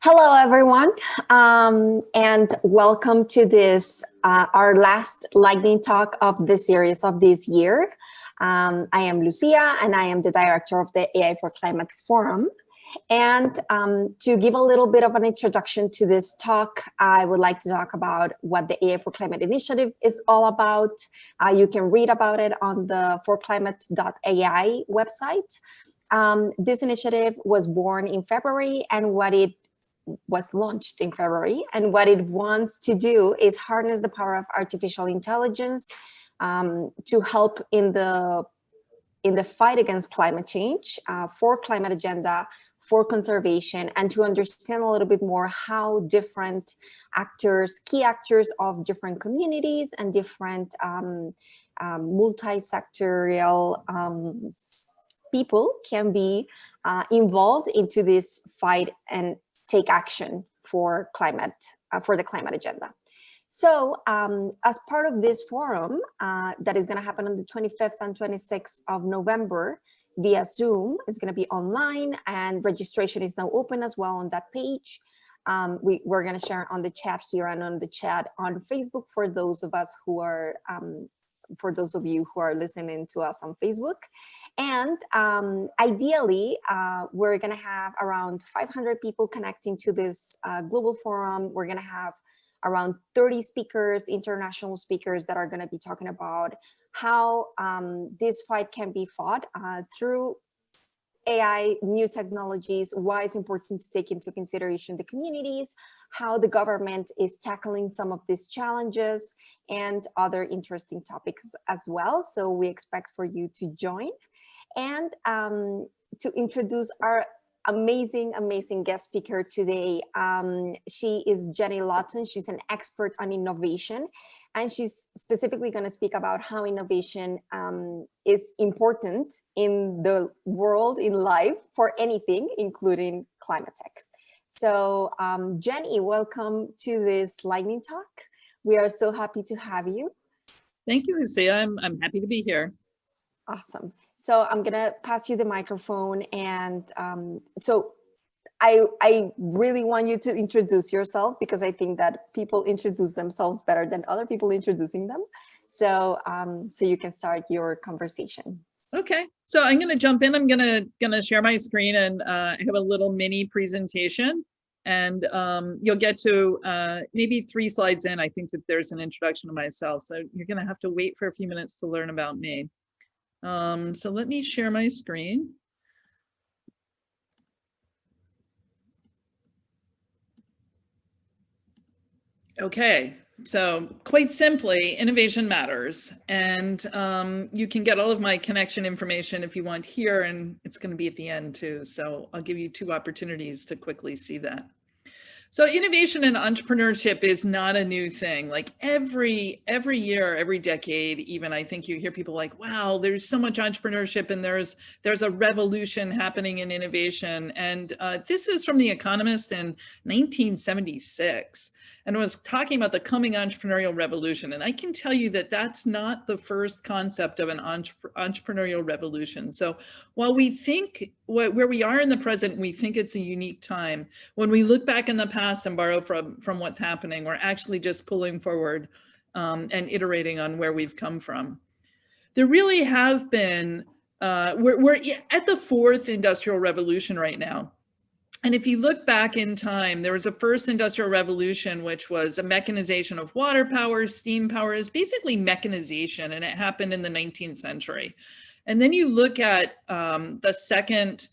Hello, everyone, and welcome to this, our last lightning talk of the series of this year. I am Lucia, and I am the director of the AI for Climate Forum. And to give a little bit of an introduction to this talk, I would like to talk about what the AI for Climate initiative is all about. You can read about it on the forclimate.ai website. This initiative was born in February, and was launched in February, and what it wants to do is harness the power of artificial intelligence to help in the fight against climate change, for climate agenda, for conservation, and to understand a little bit more how different actors, key actors of different communities and different multi-sectorial people can be involved into this fight and take action for climate, for the climate agenda. So as part of this forum that is going to happen on the 25th and 26th of November via Zoom, it's going to be online, and registration is now open as well on that page. We're going to share on the chat here and on the chat on Facebook for those of us who are, for those of you who are listening to us on Facebook. And ideally, we're going to have around 500 people connecting to this global forum. We're going to have around 30 speakers, international speakers, that are going to be talking about how this fight can be fought through AI, new technologies, why it's important to take into consideration the communities, how the government is tackling some of these challenges, and other interesting topics as well. So we expect for you to join. And to introduce our amazing guest speaker today. She is Jenny Lawton. She's an expert on innovation, and she's specifically going to speak about how innovation is important in the world, in life, for anything, including climate tech. So Jenny, welcome to this lightning talk. We are so happy to have you. Thank you, Lucia. I'm happy to be here. Awesome. So I'm going to pass you the microphone. And so I really want you to introduce yourself, because I think that people introduce themselves better than other people introducing them. So so you can start your conversation. Okay, so I'm going to jump in. I'm going to share my screen, and I have a little mini presentation. And you'll get to maybe 3 slides in. I think that there's an introduction to myself. So you're going to have to wait for a few minutes to learn about me. So let me share my screen. Okay, so quite simply, innovation matters. And you can get all of my connection information if you want here, and it's going to be at the end too. So I'll give you 2 opportunities to quickly see that. So innovation and entrepreneurship is not a new thing. Like every year, every decade, even, I think you hear people like, wow, there's so much entrepreneurship, and there's a revolution happening in innovation. And this is from The Economist in 1976. And was talking about the coming entrepreneurial revolution. And I can tell you that that's not the first concept of an entrepreneurial revolution. So while we think where we are in the present, we think it's a unique time. When we look back in the past and borrow from what's happening, we're actually just pulling forward and iterating on where we've come from. There really have been, we're at the 4th industrial revolution right now. And if you look back in time, there was a first industrial revolution, which was a mechanization of water power, steam power, is basically mechanization, and it happened in the 19th century. And then you look at the second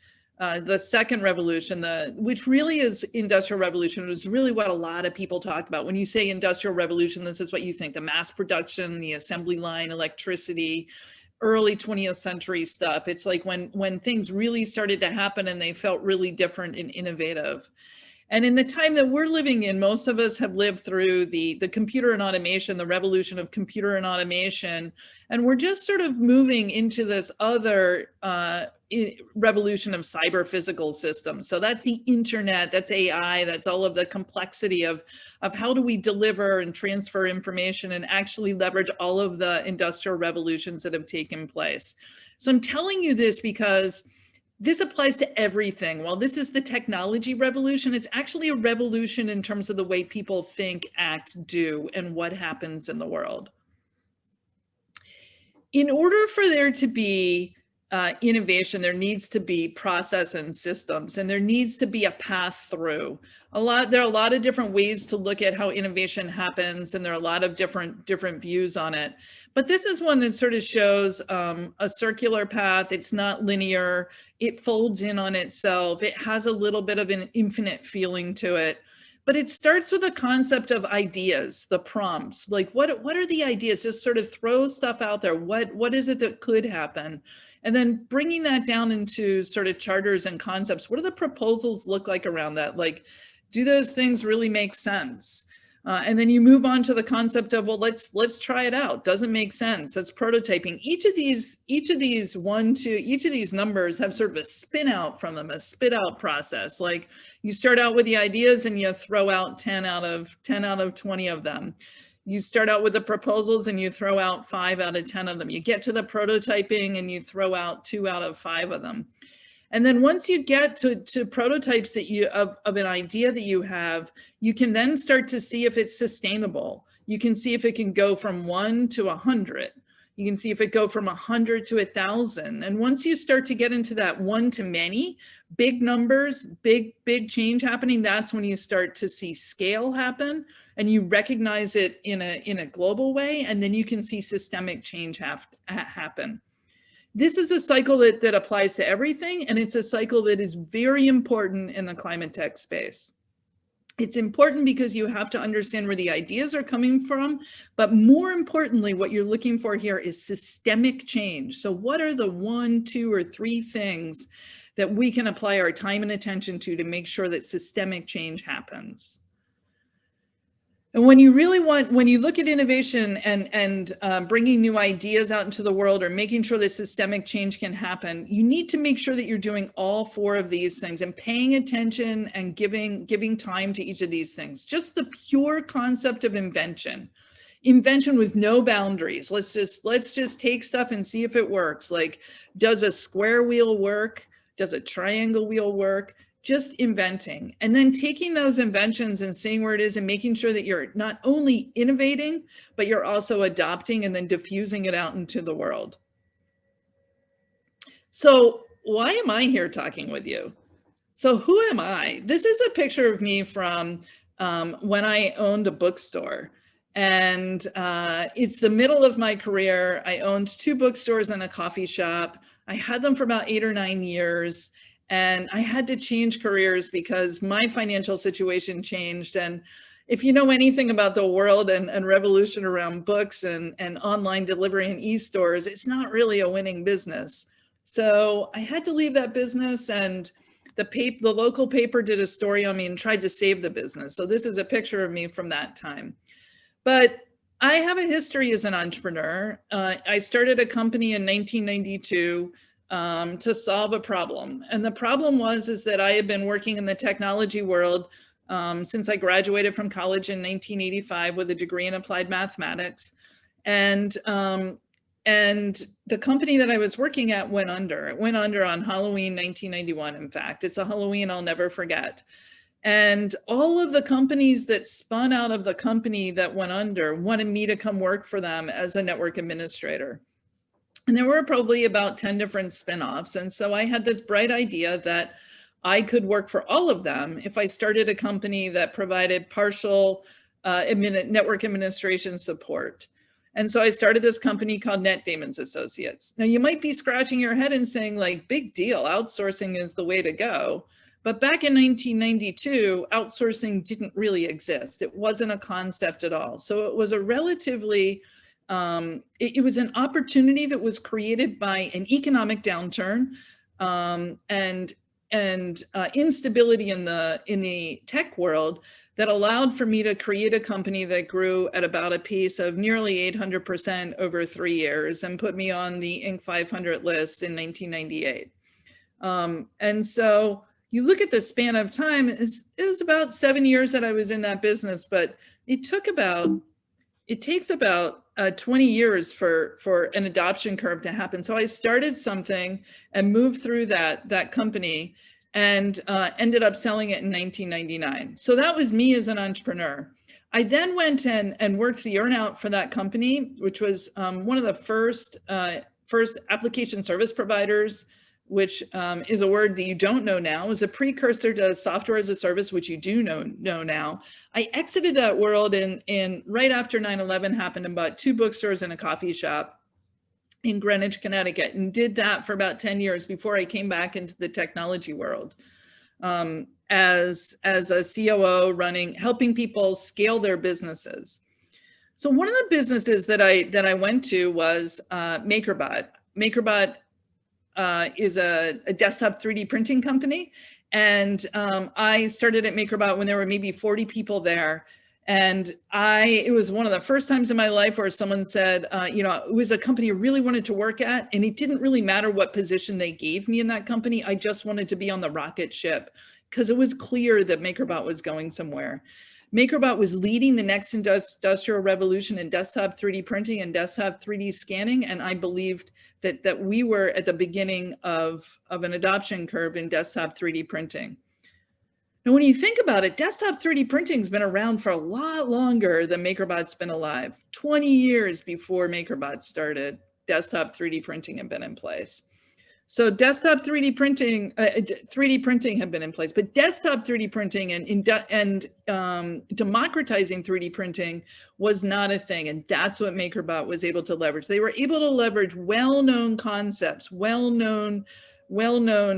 revolution, which really is industrial revolution. It is really what a lot of people talk about. When you say industrial revolution, this is what you think: the mass production, the assembly line, electricity, early 20th century stuff. It's like when things really started to happen and they felt really different and innovative. And in the time that we're living in, most of us have lived through the computer and automation, the revolution of computer and automation. And we're just sort of moving into this other revolution of cyber physical systems. So that's the internet, that's AI, that's all of the complexity of how do we deliver and transfer information and actually leverage all of the industrial revolutions that have taken place. So I'm telling you this because this applies to everything. While this is the technology revolution, it's actually a revolution in terms of the way people think, act, do, and what happens in the world. In order for there to be innovation, there needs to be process and systems, and there needs to be a path through. There are a lot of different ways to look at how innovation happens, and there are a lot of different views on it. But this is one that sort of shows a circular path. It's not linear. It folds in on itself. It has a little bit of an infinite feeling to it. But it starts with a concept of ideas, the prompts. Like, what are the ideas? Just sort of throw stuff out there. What is it that could happen? And then bringing that down into sort of charters and concepts. What do the proposals look like around that? Like, do those things really make sense? And then you move on to the concept of, well, let's try it out. Doesn't make sense. That's prototyping. Each of these numbers have sort of a spin out from them, a spit out process. Like, you start out with the ideas and you throw out 10 out of 20 of them. You start out with the proposals and you throw out 5 out of 10 of them. You get to the prototyping and you throw out 2 out of 5 of them. And then once you get to prototypes that of an idea that you have, you can then start to see if it's sustainable. You can see if it can go from 1 to 100. You can see if it go from 100 to 1,000. And once you start to get into that one to many, big numbers, big change happening, that's when you start to see scale happen, and you recognize it in a global way, and then you can see systemic change happen. This is a cycle that applies to everything, and it's a cycle that is very important in the climate tech space. It's important because you have to understand where the ideas are coming from, but more importantly, what you're looking for here is systemic change. So what are the 1, 2, or 3 things that we can apply our time and attention to make sure that systemic change happens? And when you look at innovation and bringing new ideas out into the world, or making sure that systemic change can happen, you need to make sure that you're doing all 4 of these things and paying attention and giving time to each of these things. Just the pure concept of invention with no boundaries. Let's just take stuff and see if it works. Like, does a square wheel work? Does a triangle wheel work? Just inventing, and then taking those inventions and seeing where it is and making sure that you're not only innovating, but you're also adopting and then diffusing it out into the world. So why am I here talking with you? So who am I? This is a picture of me from when I owned a bookstore. And it's the middle of my career. I owned 2 bookstores and a coffee shop. I had them for about 8 or 9 years. And I had to change careers because my financial situation changed. And if you know anything about the world and revolution around books and online delivery and e-stores, it's not really a winning business. So I had to leave that business, and the local paper did a story on me and tried to save the business. So this is a picture of me from that time. But I have a history as an entrepreneur. I started a company in 1992 to solve a problem. And the problem is that I had been working in the technology world since I graduated from college in 1985 with a degree in applied mathematics. And the company that I was working at went under. It went under on Halloween 1991, in fact. It's a Halloween I'll never forget. And all of the companies that spun out of the company that went under wanted me to come work for them as a network administrator. And there were probably about 10 different spinoffs. And so I had this bright idea that I could work for all of them if I started a company that provided partial network administration support. And so I started this company called Net Damons Associates. Now you might be scratching your head and saying, like, big deal, outsourcing is the way to go. But back in 1992, outsourcing didn't really exist. It wasn't a concept at all. So it was a relatively it was an opportunity that was created by an economic downturn and instability in the tech world that allowed for me to create a company that grew at about a pace of nearly 800% over 3 years and put me on the Inc. 500 list in 1998. And so you look at the span of time, it was about 7 years that I was in that business, but it takes about 20 years for an adoption curve to happen. So I started something and moved through that company and ended up selling it in 1999. So that was me as an entrepreneur. I then went and worked the earnout for that company, which was one of the first application service providers, which is a word that you don't know now. It was a precursor to software as a service, which you do know now. I exited that world in right after 9/11 happened and bought 2 bookstores and a coffee shop in Greenwich, Connecticut, and did that for about 10 years before I came back into the technology world as a COO helping people scale their businesses. So one of the businesses that I went to was MakerBot. MakerBot is a desktop 3D printing company. And I started at MakerBot when there were maybe 40 people there. And it was one of the first times in my life where someone said, it was a company I really wanted to work at. And it didn't really matter what position they gave me in that company. I just wanted to be on the rocket ship because it was clear that MakerBot was going somewhere. MakerBot was leading the next industrial revolution in desktop 3D printing and desktop 3D scanning. And I believed that we were at the beginning of an adoption curve in desktop 3D printing. Now, when you think about it, desktop 3D printing has been around for a lot longer than MakerBot's been alive. 20 years before MakerBot started, desktop 3D printing had been in place. So desktop 3D printing, 3D printing had been in place, but desktop 3D printing and democratizing 3D printing was not a thing. And that's what MakerBot was able to leverage. They were able to leverage well-known concepts, well-known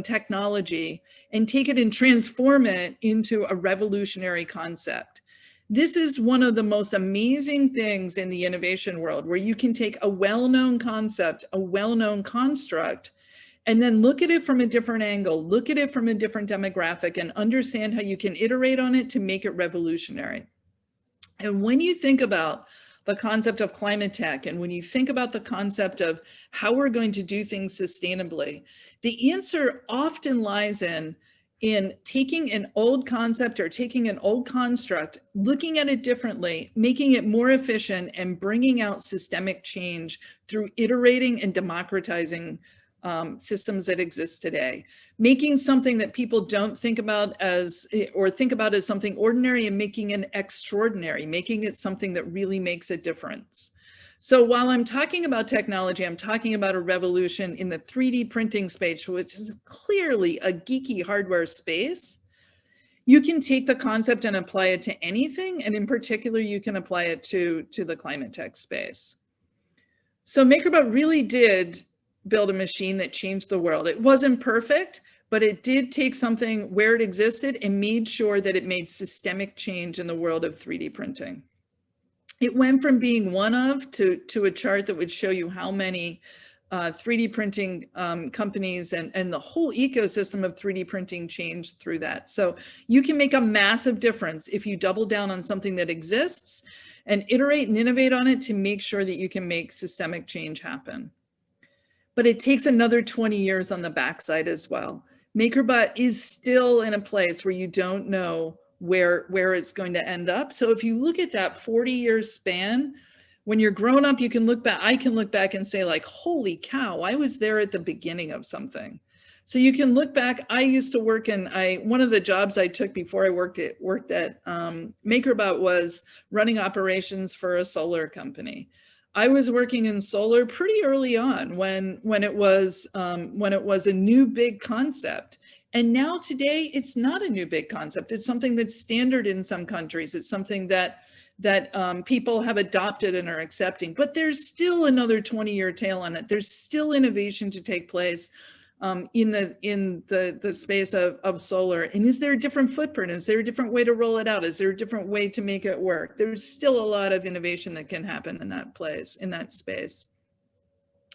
technology, and take it and transform it into a revolutionary concept. This is one of the most amazing things in the innovation world, where you can take a well-known concept, a well-known construct, and then look at it from a different angle, look at it from a different demographic, and understand how you can iterate on it to make it revolutionary. And when you think about the concept of climate tech, and when you think about the concept of how we're going to do things sustainably, the answer often lies in taking an old concept or taking an old construct, looking at it differently, making it more efficient, and bringing out systemic change through iterating and democratizing systems that exist today, making something that people don't think about as something ordinary and making it extraordinary, making it something that really makes a difference. So while I'm talking about technology, I'm talking about a revolution in the 3D printing space, which is clearly a geeky hardware space. You can take the concept and apply it to anything, and in particular, you can apply it to the climate tech space. So MakerBot really did build a machine that changed the world. It wasn't perfect, but it did take something where it existed and made sure that it made systemic change in the world of 3D printing. It went from being one of to a chart that would show you how many 3D printing companies and the whole ecosystem of 3D printing changed through that. So you can make a massive difference if you double down on something that exists and iterate and innovate on it to make sure that you can make systemic change happen. But it takes another 20 years on the backside as well. MakerBot is still in a place where you don't know where it's going to end up. So if you look at that 40-year span, when you're grown up, you can look back, I can look back and say like, holy cow, I was there at the beginning of something. So you can look back. I used to work one of the jobs I took before I worked at MakerBot was running operations for a solar company. I was working in solar pretty early on when it was a new big concept. And now today, it's not a new big concept. It's something that's standard in some countries. It's something that people have adopted and are accepting. But there's still another 20-year tail on it. There's still innovation to take place in the space of solar. And is there a different footprint? Is there a different way to roll it out? Is there a different way to make it work? There's still a lot of innovation that can happen in that space.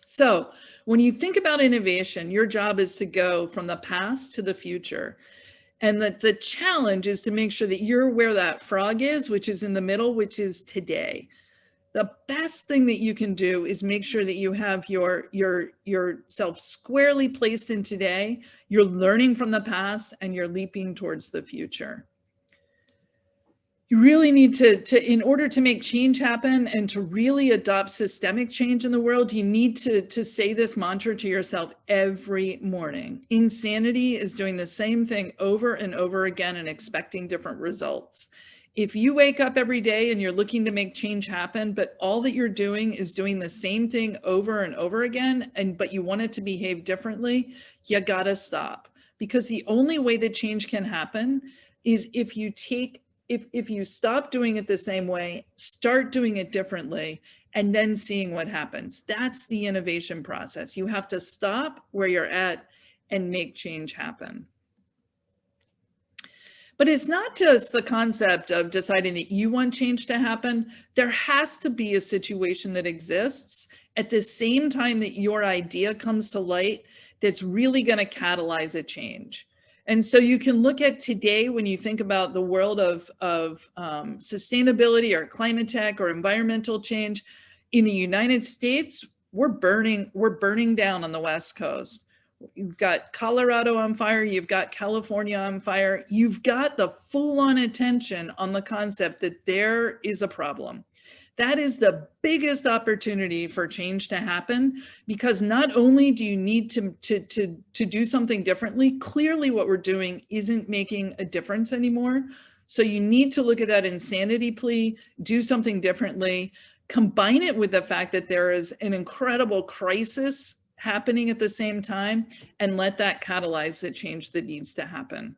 So when you think about innovation, your job is to go from the past to the future. And the challenge is to make sure that you're where that frog is, which is in the middle, which is today. The best thing that you can do is make sure that you have yourself squarely placed in today, you're learning from the past, and you're leaping towards the future. You really need to, in order to make change happen and to really adopt systemic change in the world, you need to say this mantra to yourself every morning. Insanity is doing the same thing over and over again and expecting different results. If you wake up every day and you're looking to make change happen, but all that you're doing is doing the same thing over and over again, but you want it to behave differently, you gotta stop. Because the only way that change can happen is if you stop doing it the same way, start doing it differently, and then seeing what happens. That's the innovation process. You have to stop where you're at and make change happen. But it's not just the concept of deciding that you want change to happen. There has to be a situation that exists at the same time that your idea comes to light that's really going to catalyze a change. And so you can look at today when you think about the world of sustainability or climate tech or environmental change. In the United States, we're burning down on the West Coast. You've got Colorado on fire, you've got California on fire, you've got the full-on attention on the concept that there is a problem. That is the biggest opportunity for change to happen, because not only do you need to do something differently, clearly what we're doing isn't making a difference anymore. So you need to look at that insanity plea, do something differently, combine it with the fact that there is an incredible crisis happening at the same time, and let that catalyze the change that needs to happen.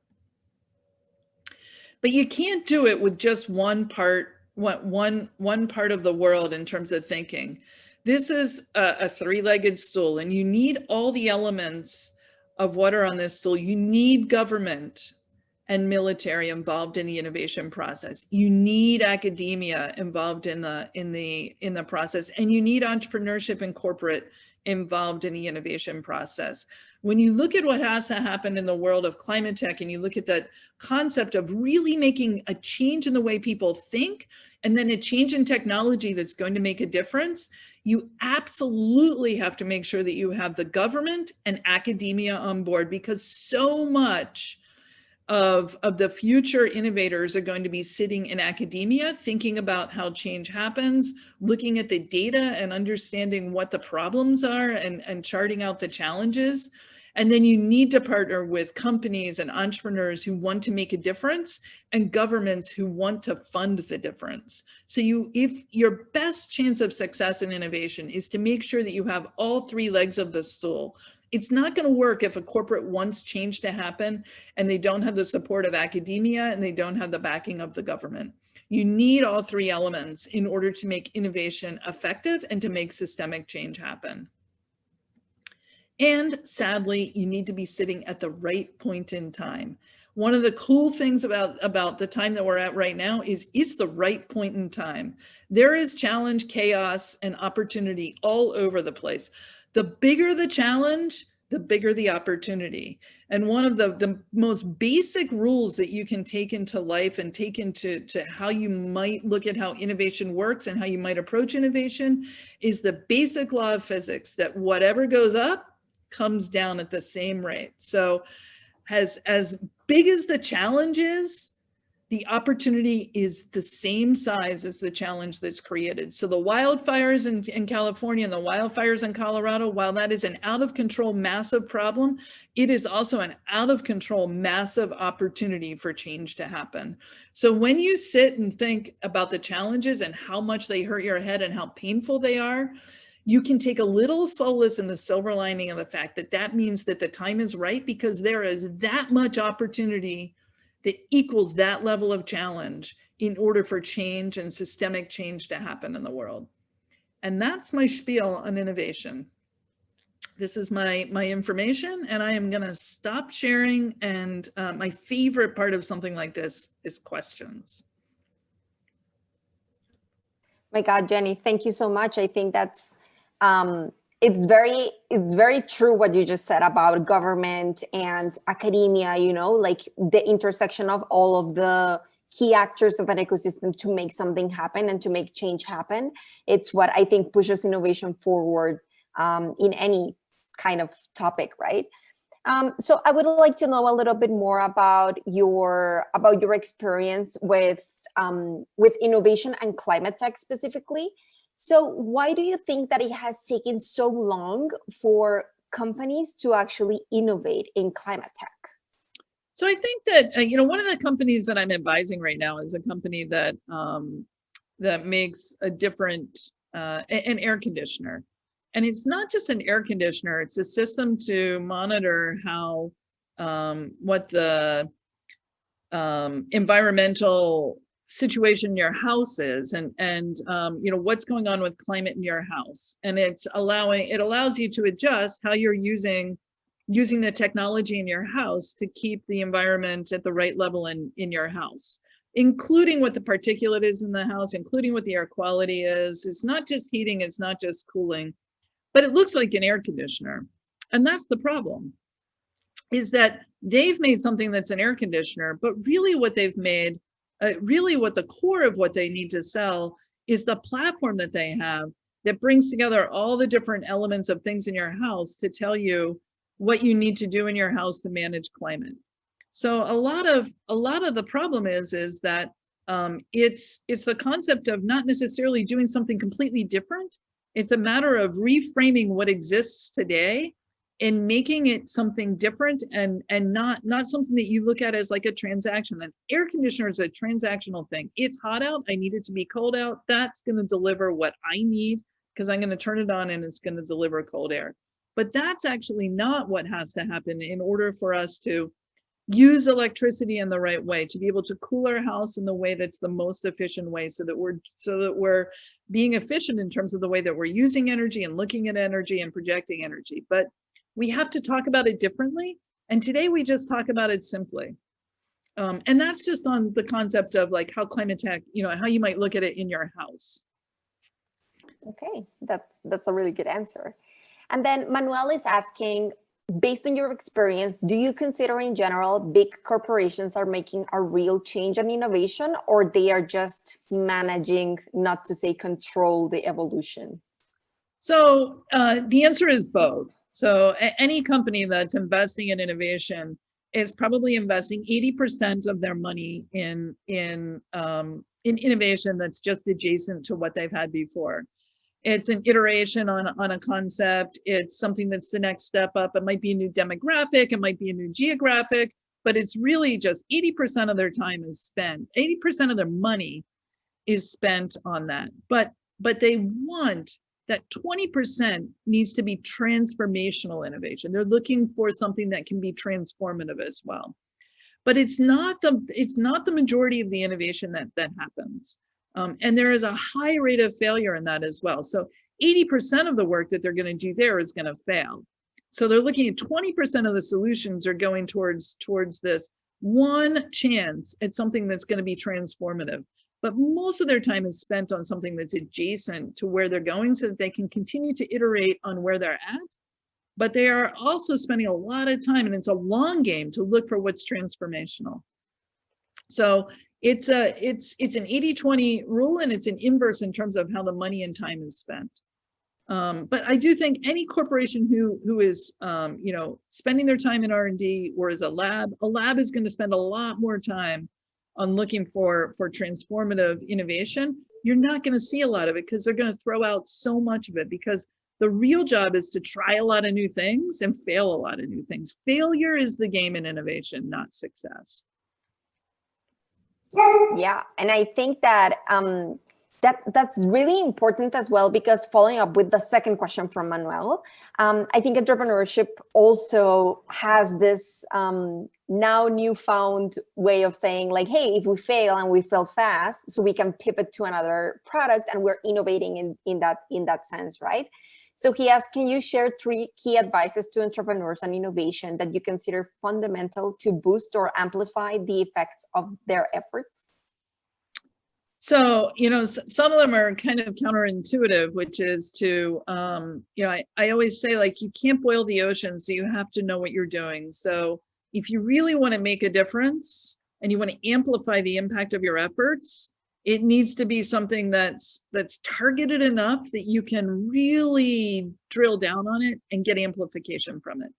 But you can't do it with just one part of the world in terms of thinking. This is a three-legged stool, and you need all the elements of what are on this stool. You need government and military involved in the innovation process. You need academia involved in the process, and you need entrepreneurship and corporate involved in the innovation process. When you look at what has to happen in the world of climate tech, and you look at that concept of really making a change in the way people think, and then a change in technology that's going to make a difference, you absolutely have to make sure that you have the government and academia on board, because so much of the future innovators are going to be sitting in academia, thinking about how change happens, looking at the data and understanding what the problems are, and charting out the challenges. And then you need to partner with companies and entrepreneurs who want to make a difference, and governments who want to fund the difference. So if your best chance of success in innovation is to make sure that you have all three legs of the stool. It's not going to work if a corporate wants change to happen and they don't have the support of academia and they don't have the backing of the government. You need all three elements in order to make innovation effective and to make systemic change happen. And sadly, you need to be sitting at the right point in time. One of the cool things about the time that we're at right now is it's the right point in time. There is challenge, chaos, and opportunity all over the place. The bigger the challenge, the bigger the opportunity. And one of the most basic rules that you can take into life and take into how you might look at how innovation works and how you might approach innovation is the basic law of physics, that whatever goes up comes down at the same rate. So as big as the challenge is, the opportunity is the same size as the challenge that's created. So the wildfires in California and the wildfires in Colorado, while that is an out of control, massive problem, it is also an out of control, massive opportunity for change to happen. So when you sit and think about the challenges and how much they hurt your head and how painful they are, you can take a little solace in the silver lining of the fact that that means that the time is right, because there is that much opportunity that equals that level of challenge in order for change and systemic change to happen in the world. And that's my spiel on innovation. This is my information, and I am going to stop sharing. And my favorite part of something like this is questions. My God, Jenny, thank you so much. I think that's it's very true what you just said about government and academia, you know, like the intersection of all of the key actors of an ecosystem to make something happen and to make change happen. It's what I think pushes innovation forward in any kind of topic, right? So I would like to know a little bit more about your experience with innovation and climate tech specifically. So why do you think that it has taken so long for companies to actually innovate in climate tech? So I think that, one of the companies that I'm advising right now is a company that that makes a different, an air conditioner. And it's not just an air conditioner, it's a system to monitor how, what the environmental situation in your house is, and what's going on with climate in your house. And it allows you to adjust how you're using the technology in your house to keep the environment at the right level in your house, including what the particulate is in the house, including what the air quality is. It's not just heating, it's not just cooling, but it looks like an air conditioner. And that's the problem, is that they've made something that's an air conditioner, but really what they've made, really what the core of what they need to sell is the platform that they have that brings together all the different elements of things in your house to tell you what you need to do in your house to manage climate. So a lot of the problem is that it's the concept of not necessarily doing something completely different. It's a matter of reframing what exists today and making it something different, and not something that you look at as like a transaction. An air conditioner is a transactional thing. It's hot out, I need it to be cold out. That's going to deliver what I need because I'm going to turn it on and it's going to deliver cold air. But that's actually not what has to happen in order for us to use electricity in the right way, to be able to cool our house in the way that's the most efficient way, so that we're being efficient in terms of the way that we're using energy and looking at energy and projecting energy. But we have to talk about it differently. And today we just talk about it simply. And that's just on the concept of like how climate tech, how you might look at it in your house. Okay, that's a really good answer. And then Manuel is asking, based on your experience, do you consider in general big corporations are making a real change and innovation, or they are just managing, not to say control, the evolution? So the answer is both. So any company that's investing in innovation is probably investing 80% of their money in innovation that's just adjacent to what they've had before. It's an iteration on a concept. It's something that's the next step up. It might be a new demographic, it might be a new geographic, but it's really just 80% of their time is spent, 80% of their money is spent on that. But they want that 20% needs to be transformational innovation. They're looking for something that can be transformative as well. But it's not the majority of the innovation that happens. And there is a high rate of failure in that as well. So 80% of the work that they're going to do there is going to fail. So they're looking at 20% of the solutions are going towards this one chance at something that's going to be transformative. But most of their time is spent on something that's adjacent to where they're going so that they can continue to iterate on where they're at. But they are also spending a lot of time, and it's a long game, to look for what's transformational. So it's an 80-20 rule, and it's an inverse in terms of how the money and time is spent. But I do think any corporation who is spending their time in R&D, or as a lab is going to spend a lot more time on looking for transformative innovation. You're not going to see a lot of it because they're going to throw out so much of it, because the real job is to try a lot of new things and fail a lot of new things. Failure is the game in innovation, not success. Yeah, and I think that that's really important as well, because following up with the second question from Manuel, I think entrepreneurship also has this now newfound way of saying, like, hey, if we fail and we fail fast, so we can pivot to another product, and we're innovating in that sense, right? So he asked, can you share 3 key advices to entrepreneurs on innovation that you consider fundamental to boost or amplify the effects of their efforts? So, some of them are kind of counterintuitive, which is to, I always say, like, you can't boil the ocean, so you have to know what you're doing. So if you really want to make a difference and you want to amplify the impact of your efforts, it needs to be something that's targeted enough that you can really drill down on it and get amplification from it.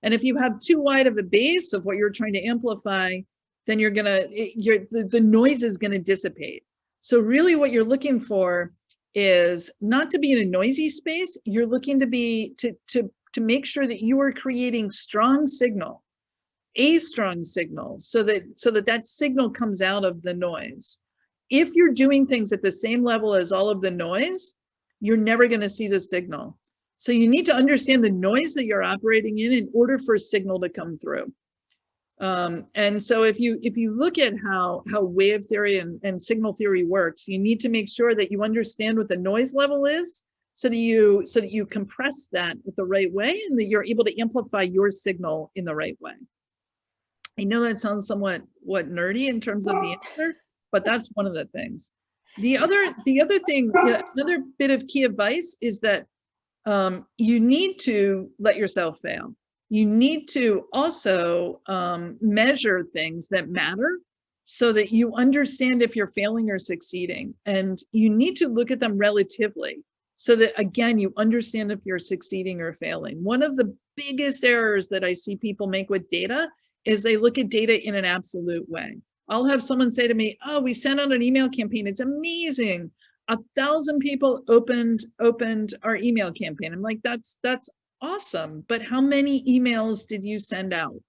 And if you have too wide of a base of what you're trying to amplify, then the noise is gonna dissipate. So really what you're looking for is not to be in a noisy space. You're looking to make sure that you are creating a strong signal, so that signal comes out of the noise. If you're doing things at the same level as all of the noise, you're never going to see the signal. So you need to understand the noise that you're operating in order for a signal to come through. And so if you look at how wave theory and signal theory works, you need to make sure that you understand what the noise level is, so that you compress that the right way, and that you're able to amplify your signal in the right way. I know that sounds somewhat nerdy in terms of the answer, but that's one of the things. The other thing, another bit of key advice is that you need to let yourself fail. You need to also measure things that matter, so that you understand if you're failing or succeeding. And you need to look at them relatively, so that, again, you understand if you're succeeding or failing. One of the biggest errors that I see people make with data is they look at data in an absolute way. I'll have someone say to me, oh, we sent out an email campaign. It's amazing. 1,000 people opened our email campaign. I'm like, that's awesome. But how many emails did you send out?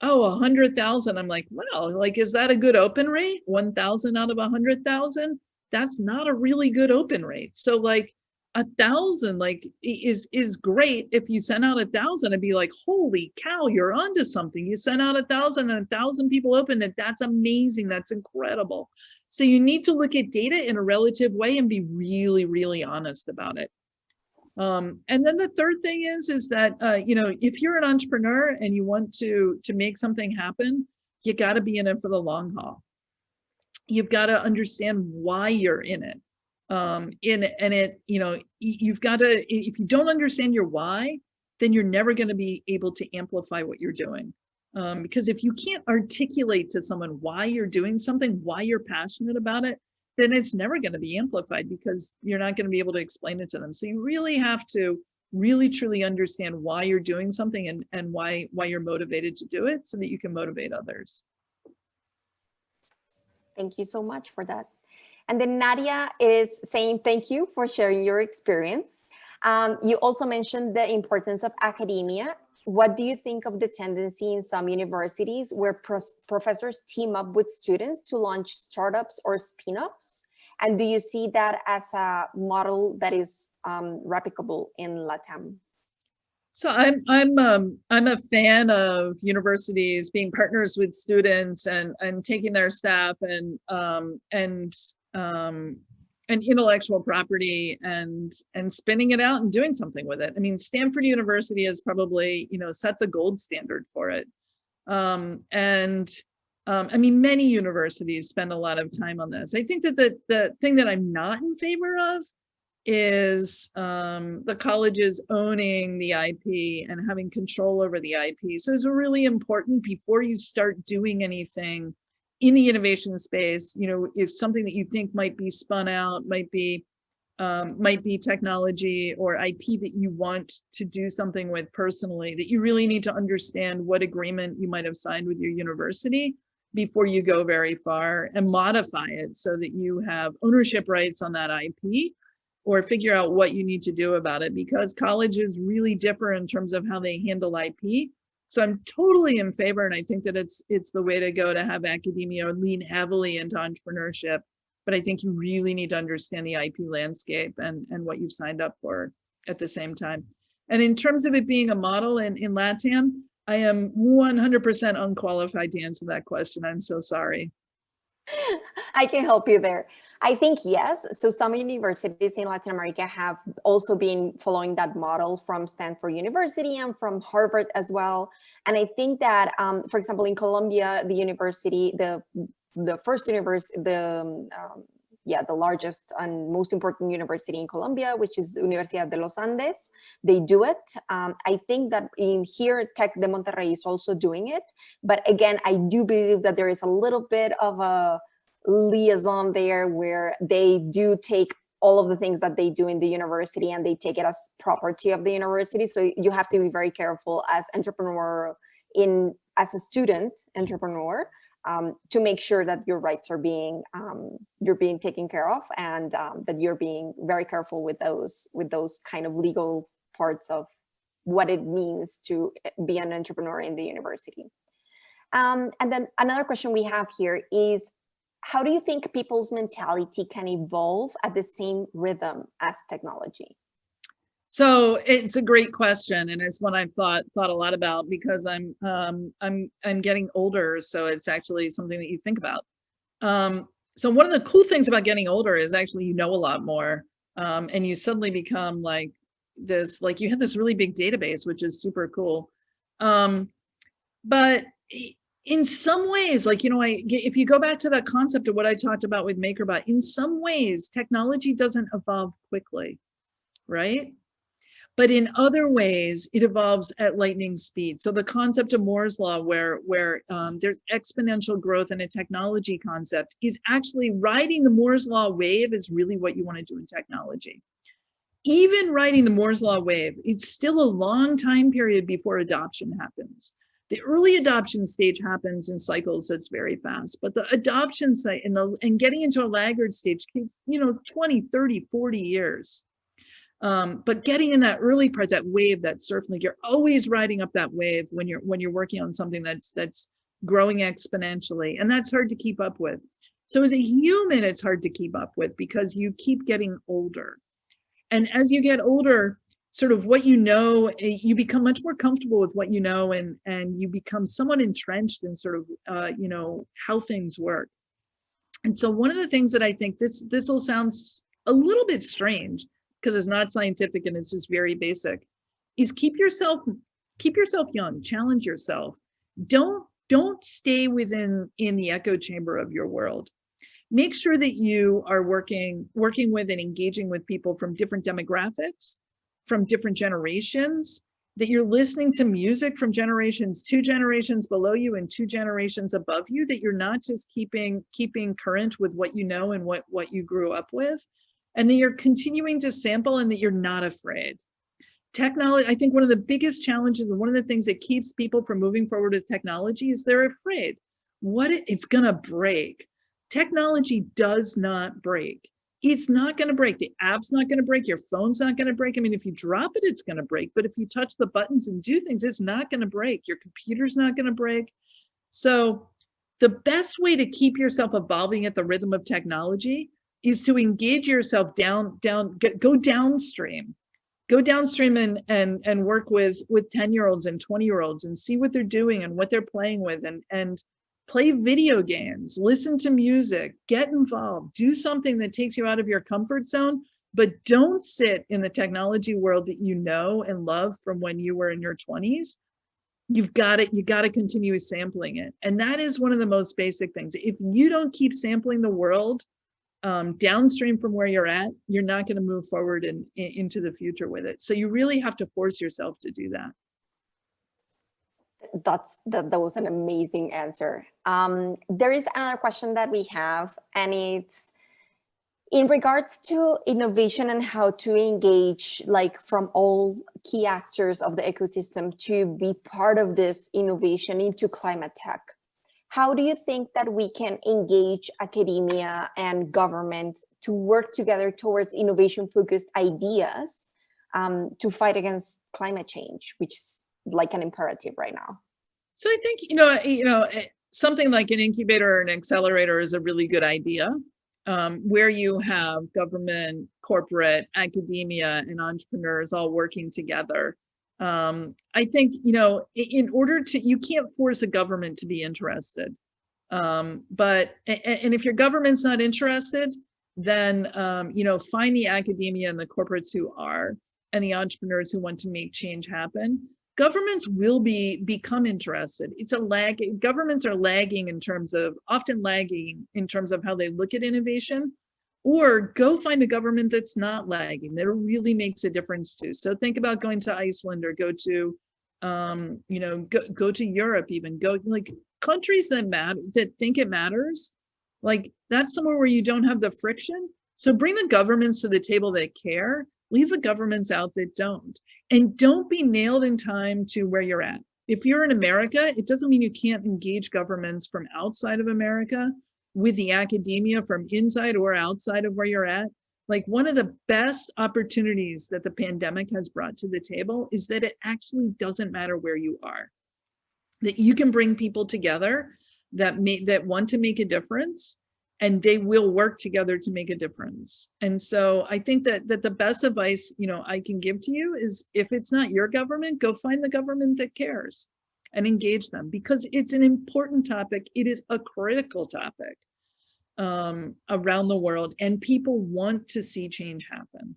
Oh, 100,000. I'm like, well, like, is that a good open rate? 1,000 out of 100,000? That's not a really good open rate. So like 1,000 like is great. If you send out 1,000, I'd be like, holy cow, you're onto something. You sent out 1,000 and 1,000 people opened it. That's amazing. That's incredible. So you need to look at data in a relative way and be really, really honest about it. And then the third thing is that, if you're an entrepreneur and you want to make something happen, you got to be in it for the long haul. You've got to understand why you're in it. You've got to, if you don't understand your why, then you're never going to be able to amplify what you're doing. Because if you can't articulate to someone why you're doing something, why you're passionate about it, then it's never going to be amplified, because you're not going to be able to explain it to them. So you really have to really truly understand why you're doing something and why you're motivated to do it, so that you can motivate others. Thank you so much for that. And then Nadia is saying thank you for sharing your experience. You also mentioned the importance of academia. What do you think of the tendency in some universities where professors team up with students to launch startups or spin-offs? And do you see that as a model that is replicable in LATAM? So I'm a fan of universities being partners with students and taking their staff and intellectual property and spinning it out and doing something with it. I mean, Stanford University has probably, set the gold standard for it. I mean, many universities spend a lot of time on this. I think that the thing that I'm not in favor of is the colleges owning the IP and having control over the IP. So it's really important, before you start doing anything in the innovation space, if something that you think might be spun out, might be technology or IP that you want to do something with personally, that you really need to understand what agreement you might have signed with your university before you go very far, and modify it so that you have ownership rights on that IP, or figure out what you need to do about it, because colleges really differ in terms of how they handle IP. So I'm totally in favor, and I think that it's the way to go, to have academia lean heavily into entrepreneurship. But I think you really need to understand the IP landscape and what you've signed up for at the same time. And in terms of it being a model in LATAM, I am 100% unqualified to answer that question. I'm so sorry. I can help you there. I think yes. So some universities in Latin America have also been following that model from Stanford University and from Harvard as well. And I think that, for example, in Colombia, the university, the first university, the largest and most important university in Colombia, which is the Universidad de los Andes, they do it. I think that in here, Tec de Monterrey is also doing it. But again, I do believe that there is a little bit of a liaison there where they do take all of the things that they do in the university, and they take it as property of the university. So you have to be very careful as entrepreneur, as a student entrepreneur, to make sure that your rights are being you're being taken care of, and that you're being very careful with those kind of legal parts of what it means to be an entrepreneur in the university. And then another question we have here is, how do you think people's mentality can evolve at the same rhythm as technology? So it's a great question, and it's one I've thought a lot about, because I'm getting older, so it's actually something that you think about. So one of the cool things about getting older is actually you know a lot more, and you suddenly become like this, like you have this really big database, which is super cool. But in some ways, like, you know, if you go back to that concept of what I talked about with MakerBot, in some ways technology doesn't evolve quickly, right? But in other ways, it evolves at lightning speed. So the concept of Moore's law, where there's exponential growth in a technology concept, is actually riding the Moore's law wave is really what you want to do in technology. Even riding the Moore's law wave, it's still a long time period before adoption happens. The early adoption stage happens in cycles that's very fast, but the adoption site and getting into a laggard stage takes, 20, 30, 40 years. But getting in that early part, that wave, that surf, like you're always riding up that wave when you're working on something that's growing exponentially, and that's hard to keep up with. So as a human, it's hard to keep up with because you keep getting older. And as you get older, sort of what you know, you become much more comfortable with what you know, and you become somewhat entrenched in sort of how things work. And so one of the things that I think, this will sound a little bit strange because it's not scientific and it's just very basic, is keep yourself young, challenge yourself. Don't stay in the echo chamber of your world. Make sure that you are working with and engaging with people from different demographics, from different generations, that you're listening to music from generations, 2 generations below you and 2 generations above you, that you're not just keeping current with what you know and what you grew up with, and that you're continuing to sample, and that you're not afraid. Technology, I think one of the biggest challenges and one of the things that keeps people from moving forward with technology is they're afraid. It's gonna break. Technology does not break. It's not going to break. The app's not going to break. Your phone's not going to break. I mean, if you drop it, it's going to break. But if you touch the buttons and do things, it's not going to break. Your computer's not going to break. So the best way to keep yourself evolving at the rhythm of technology is to engage yourself go downstream. Go downstream and work with 10-year-olds and 20-year-olds and see what they're doing and what they're playing with, and play video games, listen to music, get involved, do something that takes you out of your comfort zone, but don't sit in the technology world that you know and love from when you were in your 20s. You got to continue sampling it. And that is one of the most basic things. If you don't keep sampling the world downstream from where you're at, you're not going to move forward into the future with it. So you really have to force yourself to do that. That was an amazing answer. There is another question that we have, and it's in regards to innovation and how to engage, like, from all key actors of the ecosystem to be part of this innovation into climate tech. How do you think that we can engage academia and government to work together towards innovation-focused ideas to fight against climate change, which is like an imperative right now? So I think, something like an incubator or an accelerator is a really good idea, where you have government, corporate, academia, and entrepreneurs all working together. I think, in order you can't force a government to be interested. And if your government's not interested, then, find the academia and the corporates who are, and the entrepreneurs who want to make change happen. Governments will become interested. Governments are often lagging in terms of how they look at innovation, or go find a government that's not lagging, that really makes a difference too. So think about going to Iceland, or go to, go to Europe, even go like countries that think it matters. Like, that's somewhere where you don't have the friction. So bring the governments to the table that care, leave the governments out that don't. And don't be nailed in time to where you're at. If you're in America, it doesn't mean you can't engage governments from outside of America with the academia from inside or outside of where you're at. Like, one of the best opportunities that the pandemic has brought to the table is that it actually doesn't matter where you are, that you can bring people together that want to make a difference, and they will work together to make a difference. And so I think that the best advice, I can give to you is, if it's not your government, go find the government that cares and engage them, because it's an important topic. It is a critical topic around the world, and people want to see change happen.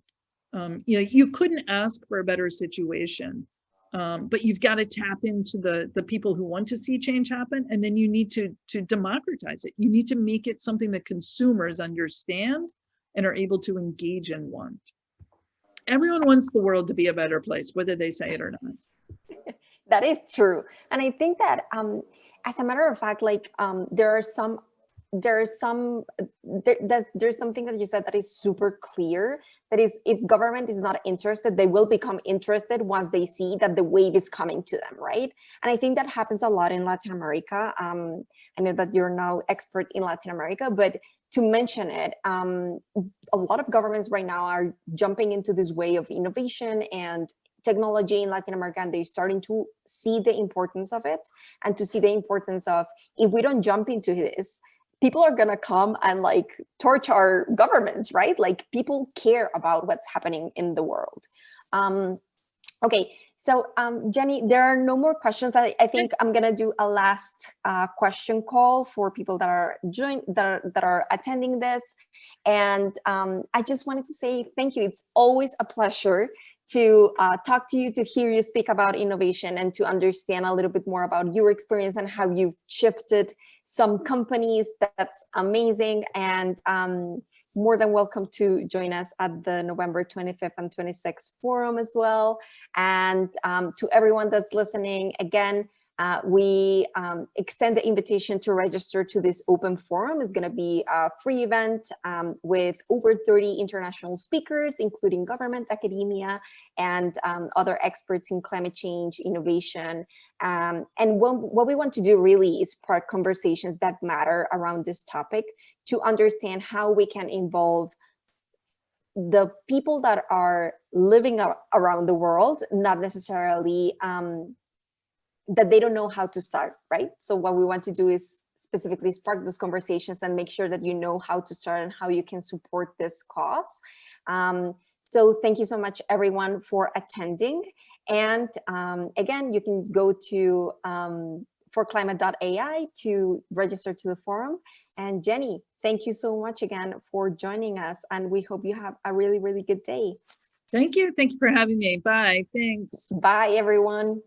You couldn't ask for a better situation, but you've got to tap into the people who want to see change happen, and then you need to democratize it. You need to make it something that consumers understand and are able to engage and want. Everyone wants the world to be a better place, whether they say it or not. That is true. And I think that as a matter of fact, like there's something that you said that is super clear, that is, if government is not interested, they will become interested once they see that the wave is coming to them, right? And I think that happens a lot in Latin America. I know that you're now expert in Latin America, but to mention it, a lot of governments right now are jumping into this way of innovation and technology in Latin America, and they're starting to see the importance of it, and to see the importance of, if we don't jump into this, people are going to come and like torch our governments, right? Like, people care about what's happening in the world. Okay, so Jenny, there are no more questions. I think I'm going to do a last question call for people that are that are attending this. And I just wanted to say thank you. It's always a pleasure to talk to you, to hear you speak about innovation, and to understand a little bit more about your experience and how you've shifted some companies. That's amazing. And more than welcome to join us at the November 25th and 26th forum as well. And to everyone that's listening, again, we extend the invitation to register to this open forum. It's going to be a free event with over 30 international speakers, including government, academia, and other experts in climate change, innovation. And what we want to do really is spark conversations that matter around this topic, to understand how we can involve the people that are living around the world, not necessarily that they don't know how to start, right? So what we want to do is specifically spark those conversations and make sure that you know how to start and how you can support this cause. So thank you so much, everyone, for attending. And again, you can go to forclimate.ai to register to the forum. And Jenny, thank you so much again for joining us. And we hope you have a really, really good day. Thank you. Thank you for having me. Bye. Thanks. Bye, everyone.